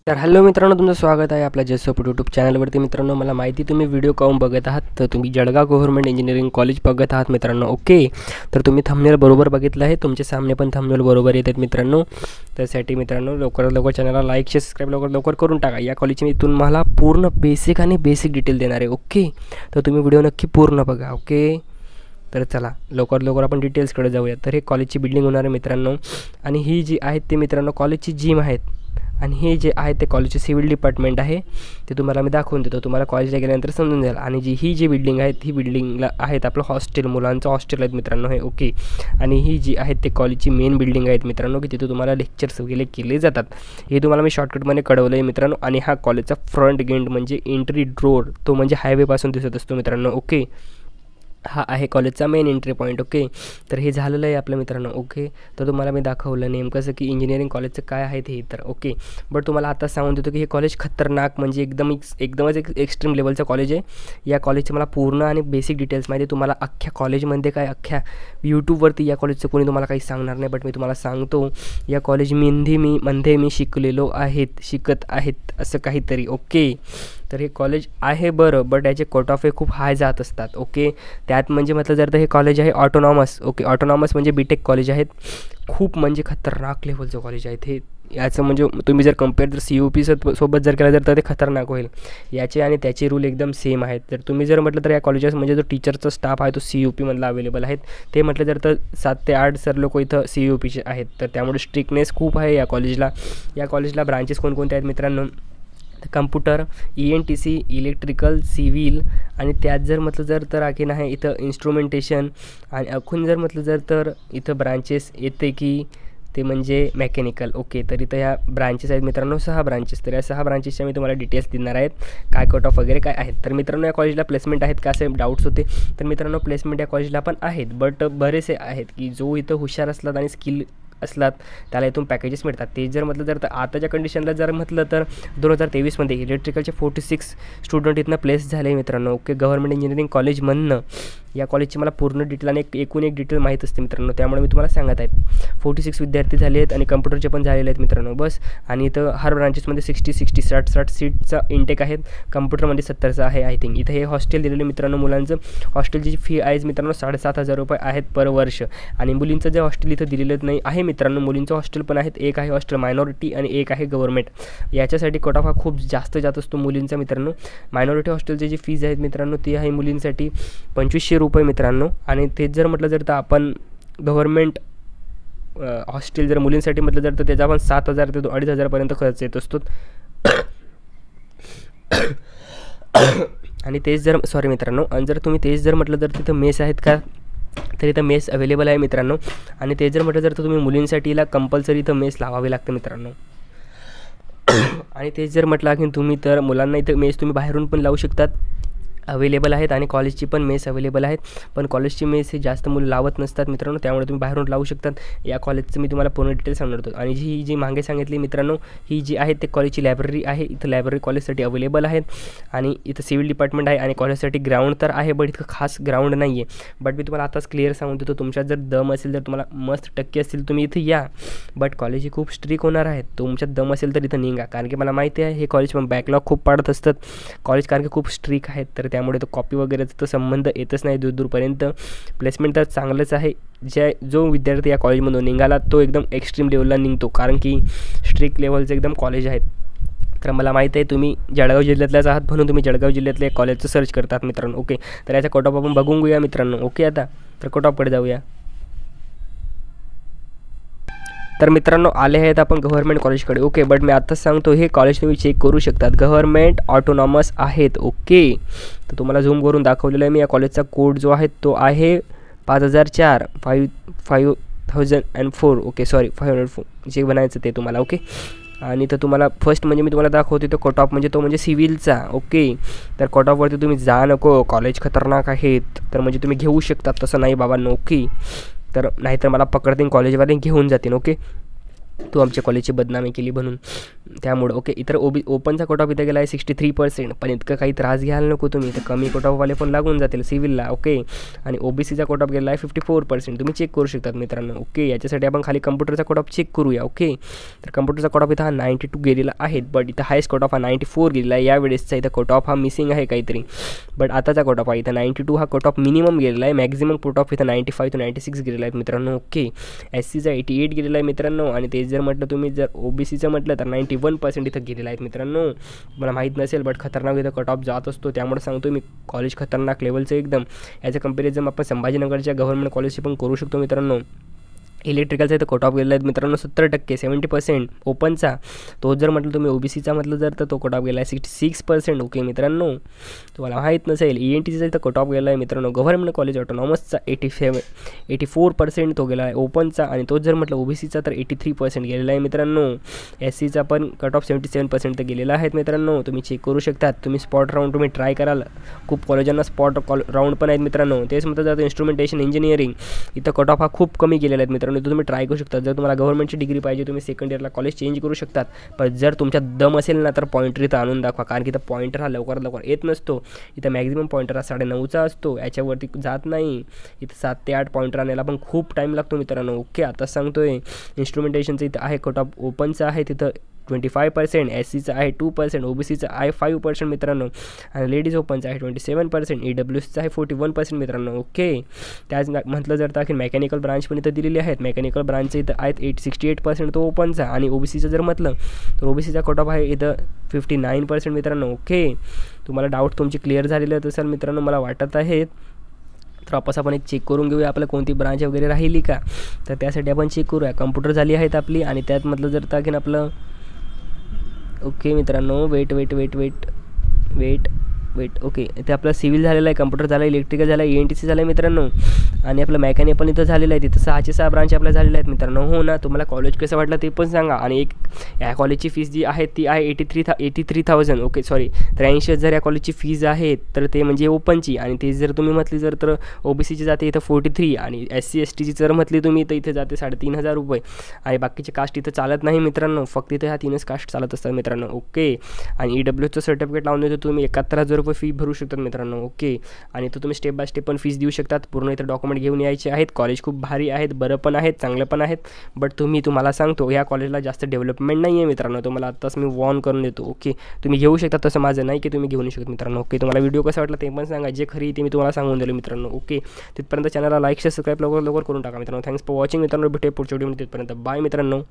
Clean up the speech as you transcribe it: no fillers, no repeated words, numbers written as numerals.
तर हॅलो मित्रांनो, तुमचं स्वागत आहे आपल्या जसोप यूट्यूब चॅनलवरती. मित्रांनो, मला माहिती तुम्ही व्हिडिओ काहून बघत आहात, तर तुम्ही जळगाव गव्हर्नमेंट इंजिनिअरिंग कॉलेज बघत आहात मित्रांनो. ओके, तर तुम्ही थंबनेल बरोबर बघितलं आहे, तुमच्या सामने पण थंबनेल बरोबर येतात मित्रांनो. त्यासाठी मित्रांनो लवकरात लवकर चॅनलला लाईक शेअर सबस्क्राईब लवकर करून टाका. या कॉलेजची मी तुम्हाला पूर्ण बेसिक डिटेल देणार आहे. ओके, तर तुम्ही व्हिडिओ नक्की पूर्ण बघा. ओके, तर चला लवकर आपण डिटेल्सकडे जाऊया. तर हे कॉलेजची बिल्डिंग होणार आहे मित्रांनो, आणि ही जी आहेत ते मित्रांनो कॉलेजची जिम आहेत, आणि हे जे आहे ते कॉलेजचे सिव्हिल डिपार्टमेंट आहे. ते तुम्हाला मी दाखवून देतो, तुम्हाला कॉलेजला गेल्यानंतर समजून जाईल. आणि ही जी बिल्डिंग आहेत, ही बिल्डिंगला आहेत आपलं हॉस्टेल, मुलांचं हॉस्टेल आहेत मित्रांनो हे. ओके, आणि ही जी आहेत ते कॉलेजची मेन बिल्डिंग आहेत मित्रांनो, की तिथे तुम्हाला लेक्चर्स वगैरे केले जातात. हे तुम्हाला मी शॉर्टकटमध्ये कळवलं आहे मित्रांनो. आणि हा कॉलेजचा फ्रंट गेट म्हणजे एंट्री डोर, तो म्हणजे हायवेपासून दिसत असतो मित्रांनो. ओके, हा आहे कॉलेजचा मेन एंट्री पॉईंट. ओके, तर हे झालेलं आहे आपलं मित्रांनो. ओके, तर तुम्हाला मी दाखवलं नेमकंसं की इंजिनिअरिंग कॉलेजचं काय आहे ते. तर ओके, बट तुम्हाला आता सांगून देतो की हे कॉलेज खतरनाक म्हणजे एकदमच एक्स्ट्रीम लेवलचं कॉलेज आहे. या कॉलेजचे मला पूर्ण आणि बेसिक डिटेल्स माहिती आहे. तुम्हाला अख्ख्या कॉलेजमध्ये काय अख्ख्या यूट्यूबवरती या कॉलेजचं कोणी तुम्हाला काही सांगणार नाही, बट मी तुम्हाला सांगतो या कॉलेजमध्ये मी शिकत आहेत असं काहीतरी. ओके, तर हे कॉलेज आहे बरं, बट याचे कट ऑफ हे खूप हाय जात असतात. ओके, त्यात म्हणजे म्हटलं जर तर हे कॉलेज आहे ऑटोनॉमस. ओके, ऑटोनॉमस म्हणजे बीटेक कॉलेज आहेत. खूप म्हणजे खतरनाक लेवलचं कॉलेज आहे हे. याचं म्हणजे तुम्ही जर कम्पेअर जर CUP सोबत जर केलं तर ते खतरनाक होईल. याचे आणि त्याचे रूल एकदम सेम आहेत. तर तुम्ही जर म्हटलं तर या कॉलेजेस म्हणजे जो टीचरचा स्टाफ आहे तो CUPमधला अवेलेबल आहेत. ते म्हटलं जर तर 7 ते 8 सर लोक इथं CUPचे आहेत. तर त्यामुळे स्ट्रिक्टनेस खूप आहे या कॉलेजला. या कॉलेजला ब्रांचेस कोणकोणते आहेत मित्रांनो, कम्प्युटर, ENTC, इलेक्ट्रिकल, सिव्हिल, आणि त्यात जर म्हटलं जर तर आणखीन आहे इथं इन्स्ट्रुमेंटेशन, आणि अखून जर म्हटलं जर तर इथं ब्रांचेस येते की ते म्हणजे मेकॅनिकल. ओके, तर इथं ह्या ब्रांचेस आहेत मित्रांनो, 6 ब्रांचेस. तर या 6 ब्रांचेसच्या मी तुम्हाला डिटेल्स देणार आहेत, काय कट ऑफ वगैरे काय आहेत. तर मित्रांनो या कॉलेजला प्लेसमेंट आहेत का असे डाऊट्स होते, तर मित्रांनो प्लेसमेंट या कॉलेजला पण आहेत, बट बरेचसे आहेत की जो इथं हुशार असतात आणि स्किल असलात त्याला इथून पॅकेजेस मिळतात. ते जर म्हटलं तर आताच्या कंडिशनला जर म्हटलं तर 2023मध्ये इलेक्ट्रिकलचे 46 स्टुडंट इथनं प्लेस झाले मित्रांनो. ओके, गव्हर्नमेंट इंजिनिअरिंग कॉलेजमधनं. या कॉलेजची मला पूर्ण डिटेल आणि एकूण एक डिटेल माहीत असते मित्रांनो, त्यामुळे मी तुम्हाला सांगत आहेत. 46 विद्यार्थी झाले आहेत आणि कम्प्युटरचे पण झालेले आहेत मित्रांनो बस. आणि इथं हर ब्रांचेसमध्ये 60 सीटचा इंटेक आहेत. कम्प्युटरमध्ये 70चं आहे आय थिंक. इथं हे हॉस्टेल दिलेलं मित्रांनो मुलांचं. हॉस्टेलची फी आहे मित्रांनो 7,500 रुपये आहेत पर वर्ष. आणि मुलींचं जे हॉस्टेल इथं दिलेलं नाही आहे मित्रांनो, मुलींचं हॉस्टेल पण आहेत. एक आहे हॉस्टेल मायनॉरिटी आणि एक आहे गव्हर्नमेंट. याच्यासाठी कट ऑफ हा खूप जास्त जात असतो मुलींचा मित्रांनो. मायनॉरिटी हॉस्टेलची जी फीज आहेत मित्रांनो ती आहे मुलींसाठी 2500 रुपये मित्रांनो. आणि तेच जर म्हटलं जर तर आपण गव्हर्नमेंट हॉस्टेल जर मुलींसाठी म्हटलं जर तर त्याचा पण 7,000 ते 2,500 खर्च येत असतो. आणि तेच जर सॉरी मित्रांनो, आणि जर तुम्ही तेच जर म्हटलं जर तिथं मेस आहेत का, तर इथं मेस अवेलेबल आहे मित्रांनो. आणि ते जर म्हटलं तर तुम्ही मुलींसाठीला कंपल्सरी इथं मेस लावावी लागते मित्रांनो. आणि तेच जर म्हटलं की तुम्ही तर मुलांना इथं मेस तुम्ही बाहेरून पण लावू शकतात, अवेलेबल आहेत. आणि कॉलेजची पण मेस अवेलेबल आहेत, पण कॉलेजची मेस हे जास्त मुलं लावत नसतात मित्रांनो, त्यामुळे तुम्ही बाहेरून लावू शकतात. या कॉलेजचं मी तुम्हाला पूर्ण डिटेल सांगणार होतो. आणि ही जी मागे सांगितली मित्रांनो, ही जी आहे ते कॉलेजची लायब्ररी आहे. इथं लायब्ररी कॉलेजसाठी अवेलेबल आहेत. आणि इथं सिव्हिल डिपार्टमेंट आहे आणि कॉलेजसाठी ग्राउंड तर आहे, बट इतकं खास ग्राउंड नाही आहे. बट मी तुम्हाला आताच क्लिअर सांगून देतो, तुमच्यात जर दम असेल, जर तुम्हाला मस्त टक्के असतील तुम्ही इथं या. बट कॉलेज ही खूप स्ट्रिक होणार आहेत. तुमच्यात दम असेल तर इथं निघा, कारण की मला माहिती आहे हे कॉलेज पण बॅकलॉग खूप पाडत असतात कॉलेज, कारण की खूप स्ट्रिक आहेत. तर त्यामुळे तो कॉपी वगैरेचा तर संबंध येतच नाही दूरपर्यंत. प्लेसमेंट तर चांगलंच आहे. जो विद्यार्थी या कॉलेजमधून निघाला तो एकदम एक्स्ट्रीम लेवलला निघतो, कारण की स्ट्रिक्ट लेवलचं एकदम कॉलेज आहेत. तर मला माहीत आहे तुम्ही जळगाव जिल्ह्यातल्याच आहात, म्हणून तुम्ही जळगाव जिल्ह्यातल्या कॉलेजचं सर्च करतात मित्रांनो. ओके, तर याचा कट ऑफ आपण बघून घेऊया मित्रांनो. ओके, आता तर कट ऑफकडे जाऊया. तर मित्रांनो आले आहेत आपण गव्हर्नमेंट कॉलेजकडे. ओके, बट मी आत्ताच सांगतो हे कॉलेज तुम्ही चेक करू शकतात, गव्हर्नमेंट ऑटोनॉमस आहेत. ओके, तर तुम्हाला झूम करून दाखवलेलं आहे मी. या कॉलेजचा कोड जो आहे तो आहे 5004 5004. ओके, सॉरी 504 जे बनायचं ते तुम्हाला. ओके, आणि तर तुम्हाला फर्स्ट म्हणजे मी तुम्हाला दाखवते तो कट ऑफ म्हणजे तो म्हणजे सिव्हिलचा. ओके, तर कट ऑफवरती तुम्ही जा नको, कॉलेज खतरनाक आहेत, तर म्हणजे तुम्ही घेऊ शकता, तसं नाही बाबांनो. ओके, तर नाहीतर मला पकडतील कॉलेजवाले घेऊन जातील. ओके, तू आमच्या कॉलेजची बदनामी केली म्हणून. त्यामुळं ओके. इतर ओपनचा कट ऑफ इथं गेला आहे 63%, पण इतकं काही त्रास घ्यायला नको तुम्ही, तर कमी कट ऑफवाले पण लागून जातील सिव्हिलला ओके. आणि OBCचा कट ऑफ गेला आहे 54%, तुम्ही चेक करू शकतात मित्रांनो ओके. याच्यासाठी आपण खाली कम्प्युटरचा कट ऑफ चेक करूया ओके. तर कम्प्युटरचा कट ऑफ इथं हा 92 गेलेला आहे, बट इथं हायस्ट कट ऑफ हा 94 गेलेला आहे. यावेळेसचा इथं कट ऑफ हा मिसिंग आहे काहीतरी, बट आताचा कट ऑफ आहे इथं 92 हा कट ऑफ मिनिमम गेलेला आहे. मॅक्झिमम कट ऑफ इथं 95 to 96 गेलेला आहे मित्रांनो ओके. SCचा 88 गेलेला आहे मित्रांनो, आणि ते जर म्हटलं तुम्ही जर OBCचं म्हटलं तर 91% इथं गेलेला आहेत मित्रांनो. मला माहीत नसेल, बट खतरनाक इथं कट ऑफ जात असतो, त्यामुळे सांगतो मी कॉलेज खतरनाक लेवलचं एकदम. याचं कंपॅरिझन आपण संभाजीनगरच्या गव्हर्नमेंट कॉलेजशी पण करू शकतो मित्रांनो. इलेक्ट्रिकलचा इथं कट ऑफ गेला आहे मित्रांनो 70%, 70% ओपनचा. तो जर म्हटलं तुम्ही OBCचा म्हटलं जर, तर तो कट ऑफ गेला आहे 66% ओके मित्रांनो. तुम्हाला माहीत नसेल ENTCचा इथं कट ऑफ गेला आहे मित्रांनो गव्हर्नमेंट कॉलेज ऑटोनॉमसचा 84% तो गेला आहे ओपनचा, आणि तो जर म्हटलं OBCचा तर 83% गेलेला आहे मित्रांनो. SCचा पण कट ऑफ 77% तर गेलेला आहे मित्रांनो, तुम्ही चेक करू शकतात. तुम्ही स्पॉट राऊंड तुम्ही ट्राय कराल, खूप कॉलेजांना स्पॉट राऊंड पण आहेत मित्रांनो. तेच म्हणतात जातं इन्स्ट्रुमेंटेशन इंजिनिअरिंग, इथं कट ऑफ हा खूप कमी गेलेला आहे मित्रांनो. तुम्ही ट्राय करू शकता. जर तुम्हाला गव्हर्नमेंटची डिग्री पाहिजे, तुम्ही सेकंड इयरला कॉलेज चेंज करू शकतात, पण जर तुमच्या दम असेल ना तर पॉईंटर इथं आणून दाखवा, कारण की इथं पॉईंटर हा लवकर येत नसतो. इथं मॅक्झिमम पॉईंटर हा 9.5चा असतो, याच्यावरती जात नाही. इथं 7 ते 8 पॉईंटर आणायला पण खूप टाईम लागतो मित्रांनो ओके. आता सांगतोय इन्स्ट्रुमेंटेशनचं इथं आहे कट ऑफ ओपनचं आहे तिथं 25%, SCचं आहे 2%, OBCचं आहे 5% मित्रांनो, आणि लेडीज ओपनचं आहे 27%, EWCचं आहे 41% मित्रांनो ओके. त्याच म्हटलं जर तर मेकॅनिकल ब्रांच पण इथं दिलेली आहेत. मेकॅनिकल ब्रांचचं इथं आहेत 68% तो ओपनचा, आणि OBCचं जर म्हटलं तर OBCचा कट ऑफ आहे इथं 59% मित्रांनो ओके. तुम्हाला डाऊट तुमची क्लिअर झालेलं असेल मित्रांनो मला वाटत आहे. तर आपण एक चेक करून घेऊया आपल्याला कोणती ब्रांच वगैरे राहिली का, तर त्यासाठी आपण चेक करूया. कम्प्युटर झाली आहेत आपली, आणि त्यात म्हटलं जर तर आपलं ओके मित्रांनो वेट ओके. इथे आपलं सिव्हिल झालेलं आहे, कम्प्युटर झालं आहे, इलेक्ट्रिकल झालं आहे, ENTC झालं आहे मित्रांनो, आणि आपलं मेकॅनिक पण इथं झालेलं आहे. तिथं 6 ब्रांच आपल्या झालेल्या आहेत मित्रांनो हो ना. तुम्हाला कॉलेज कसं वाटलं ते पण सांगा. आणि एक या कॉलेजची फीस जी आहे ती आहे 83,000 ओके सॉरी 83,000 या कॉलेजची फीज आहे. तर ते म्हणजे ओपनची, आणि ते जर तुम्ही म्हटली जर तर OBCची जाते इथं 43, आणि SC STची जर म्हटली तुम्ही तर इथे जाते 3,500 रुपये. आणि बाकीचे कास्ट इथं चालत नाही मित्रांनो, फक्त इथं ह्या 3च कास्ट चालत असतात मित्रांनो ओके. आणि EWCचं सर्टिफिकेट लावून देतो तुम्ही 71,000 रुपये फी भरू शकतात मित्रांनो ओके. आणि तो तुम्ही स्टेप बाय स्टेप पण फीस देऊ शकतात. पूर्ण इथं डॉक्युमेंट घेऊन यायचे आहेत. कॉलेज खूप भारी आहेत, बरं पण आहेत, चांगलं पण आहेत, बट तुम्हाला सांगतो ह्या कॉलेजला जास्त डेव्हलपमेंट नाही आहे मित्रांनो. तुम्हाला आत्ताच मी वॉर्न करून देतो ओके. तुम्ही घेऊ शकता, तसं माझं नाही की तुम्ही घेऊ नाही शकत मित्रांनो ओके. तुम्हाला व्हिडिओ कसा वाटला ते पण सांगा, जे खरी ते मी तुम्हाला सांगून दिलं मित्रांनो ओके. तिथपर्यंत चॅनलला लाईक सबस्क्राईब लवकर करून टाका मित्रांनो. थँक्स फॉर वॉचिंग मित्रांनो. भेटूया पुढच्या व्हिडिओमध्ये. तिथपर्यंत बाय मित्रांनो.